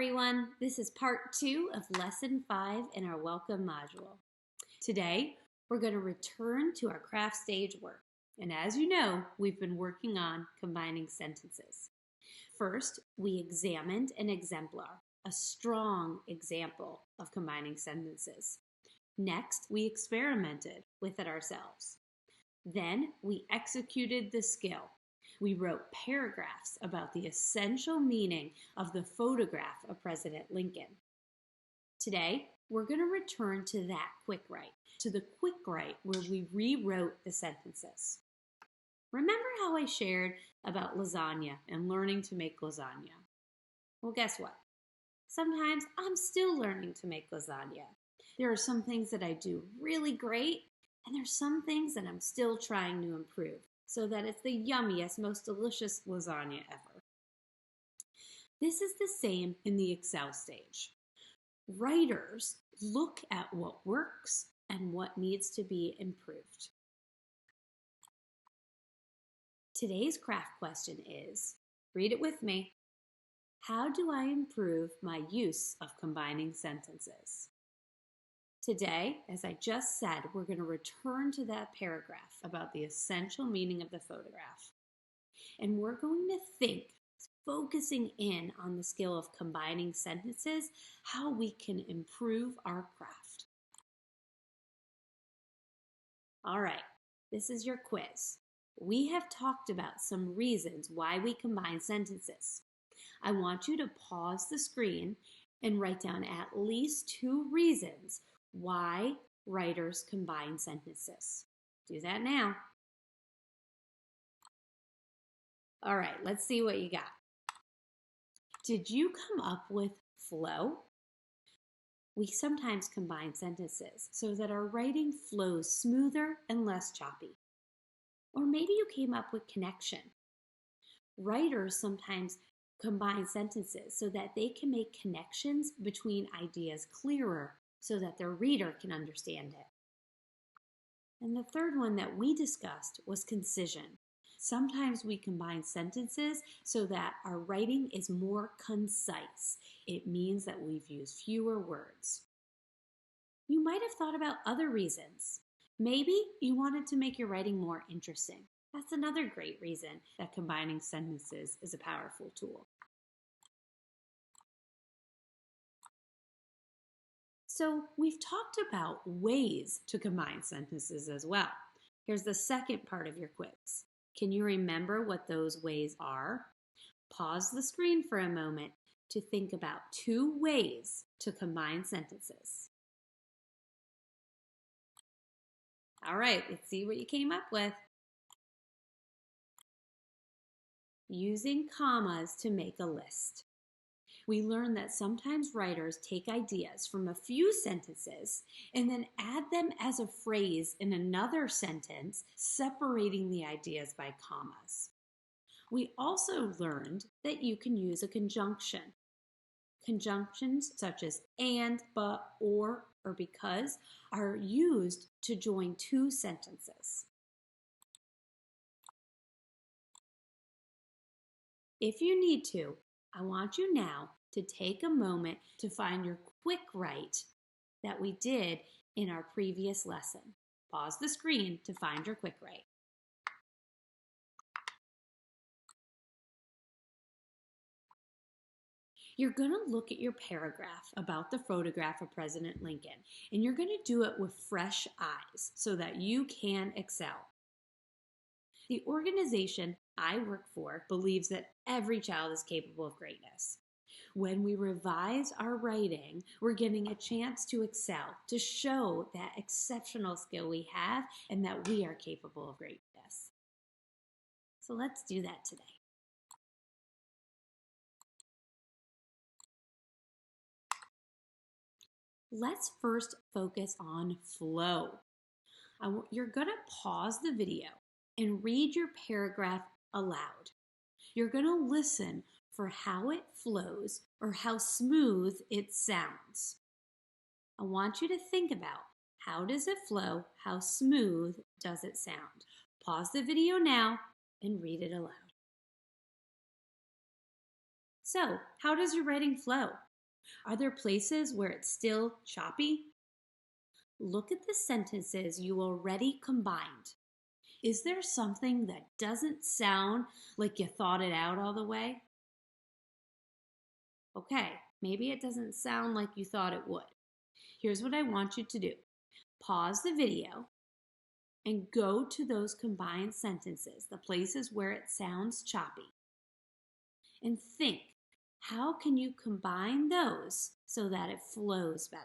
everyone. This is part 2 of lesson 5 in our welcome module. Today, we're going to return to our craft stage work. And as you know, we've been working on combining sentences. First, we examined an exemplar, a strong example of combining sentences. Next, we experimented with it ourselves. Then, we executed the skill. We wrote paragraphs about the essential meaning of the photograph of President Lincoln. Today, we're going to return to that quick write, to the quick write where we rewrote the sentences. Remember how I shared about lasagna and learning to make lasagna? Well, guess what? Sometimes I'm still learning to make lasagna. There are some things that I do really great, and there's some things that I'm still trying to improve, so that it's the yummiest, most delicious lasagna ever. This is the same in the Excel stage. Writers look at what works and what needs to be improved. Today's craft question is, read it with me, how do I improve my use of combining sentences? Today, as I just said, we're going to return to that paragraph about the essential meaning of the photograph. And we're going to think, focusing in on the skill of combining sentences, how we can improve our craft. All right, this is your quiz. We have talked about some reasons why we combine sentences. I want you to pause the screen and write down at least 2 reasons why writers combine sentences. Do that now. All right, let's see what you got. Did you come up with flow? We sometimes combine sentences so that our writing flows smoother and less choppy. Or maybe you came up with connection. Writers sometimes combine sentences so that they can make connections between ideas clearer so that their reader can understand it. And the third one that we discussed was concision. Sometimes we combine sentences so that our writing is more concise. It means that we've used fewer words. You might have thought about other reasons. Maybe you wanted to make your writing more interesting. That's another great reason that combining sentences is a powerful tool. So we've talked about ways to combine sentences as well. Here's the second part of your quiz. Can you remember what those ways are? Pause the screen for a moment to think about 2 ways to combine sentences. All right, let's see what you came up with. Using commas to make a list. We learned that sometimes writers take ideas from a few sentences and then add them as a phrase in another sentence, separating the ideas by commas. We also learned that you can use a conjunction. Conjunctions such as and, but, or because are used to join 2 sentences. If you need to, I want you now to take a moment to find your quick write that we did in our previous lesson. Pause the screen to find your quick write. You're going to look at your paragraph about the photograph of President Lincoln, and you're going to do it with fresh eyes so that you can excel. The organization I work for believes that every child is capable of greatness. When we revise our writing, we're getting a chance to excel, to show that exceptional skill we have and that we are capable of greatness. So let's do that today. Let's first focus on flow. You're going to pause the video and read your paragraph aloud. You're going to listen for how it flows or how smooth it sounds. I want you to think about how does it flow, how smooth does it sound. Pause the video now and read it aloud. So, how does your writing flow? Are there places where it's still choppy? Look at the sentences you already combined. Is there something that doesn't sound like you thought it out all the way? Okay, maybe it doesn't sound like you thought it would. Here's what I want you to do. Pause the video and go to those combined sentences, the places where it sounds choppy, and think, how can you combine those so that it flows better?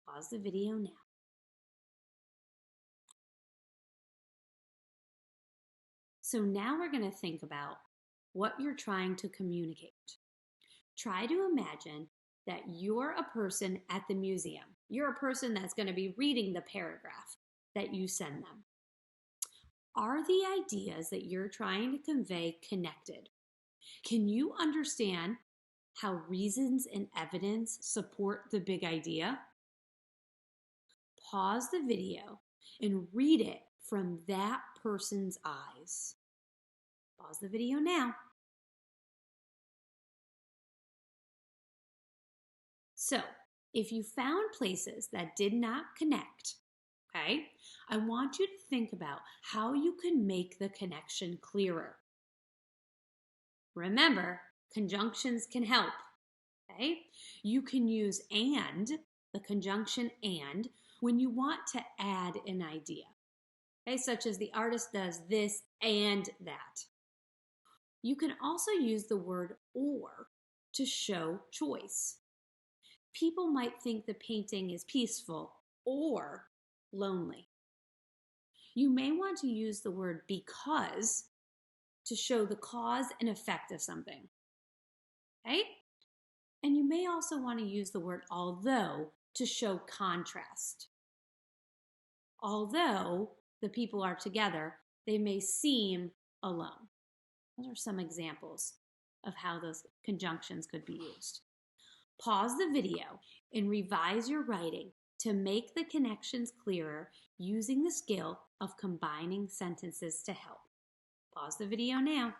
Pause the video now. So now we're going to think about what you're trying to communicate. Try to imagine that you're a person at the museum. You're a person that's going to be reading the paragraph that you send them. Are the ideas that you're trying to convey connected? Can you understand how reasons and evidence support the big idea? Pause the video and read it from that person's eyes. Pause the video now. So, if you found places that did not connect, okay, I want you to think about how you can make the connection clearer. Remember, conjunctions can help, okay? You can use and, the conjunction and, when you want to add an idea, okay, such as the artist does this and that. You can also use the word or to show choice. People might think the painting is peaceful or lonely. You may want to use the word because to show the cause and effect of something, okay? And you may also want to use the word although to show contrast. Although the people are together, they may seem alone. Those are some examples of how those conjunctions could be used. Pause the video and revise your writing to make the connections clearer using the skill of combining sentences to help. Pause the video now.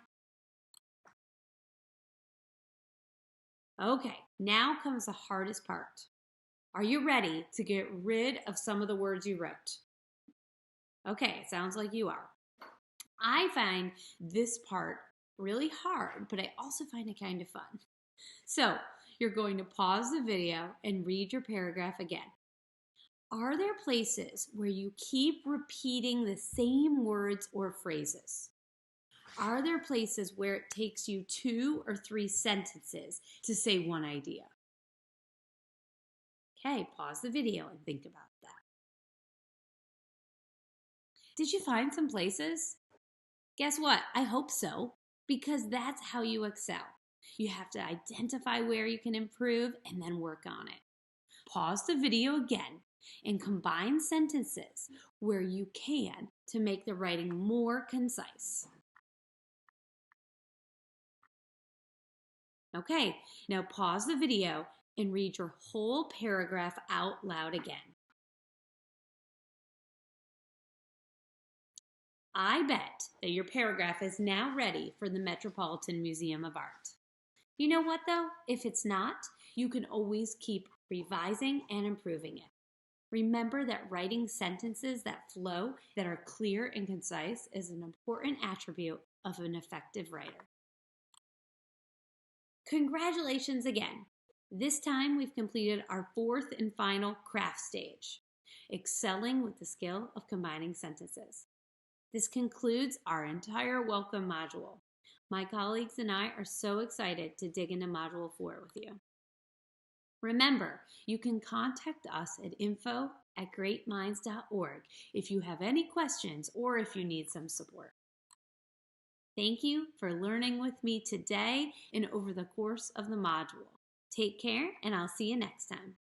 Okay, now comes the hardest part. Are you ready to get rid of some of the words you wrote? Okay, it sounds like you are. I find this part really hard, but I also find it kind of fun. So, you're going to pause the video and read your paragraph again. Are there places where you keep repeating the same words or phrases? Are there places where it takes you 2 or 3 sentences to say one idea? Okay, pause the video and think about that. Did you find some places? Guess what? I hope so, because that's how you excel. You have to identify where you can improve and then work on it. Pause the video again and combine sentences where you can to make the writing more concise. Okay, now pause the video and read your whole paragraph out loud again. I bet that your paragraph is now ready for the Metropolitan Museum of Art. You know what though? If it's not, you can always keep revising and improving it. Remember that writing sentences that flow, that are clear and concise, is an important attribute of an effective writer. Congratulations again. This time we've completed our 4th and final craft stage, excelling with the skill of combining sentences. This concludes our entire welcome module. My colleagues and I are so excited to dig into Module 4 with you. Remember, you can contact us at info@greatminds.org if you have any questions or if you need some support. Thank you for learning with me today and over the course of the module. Take care, and I'll see you next time.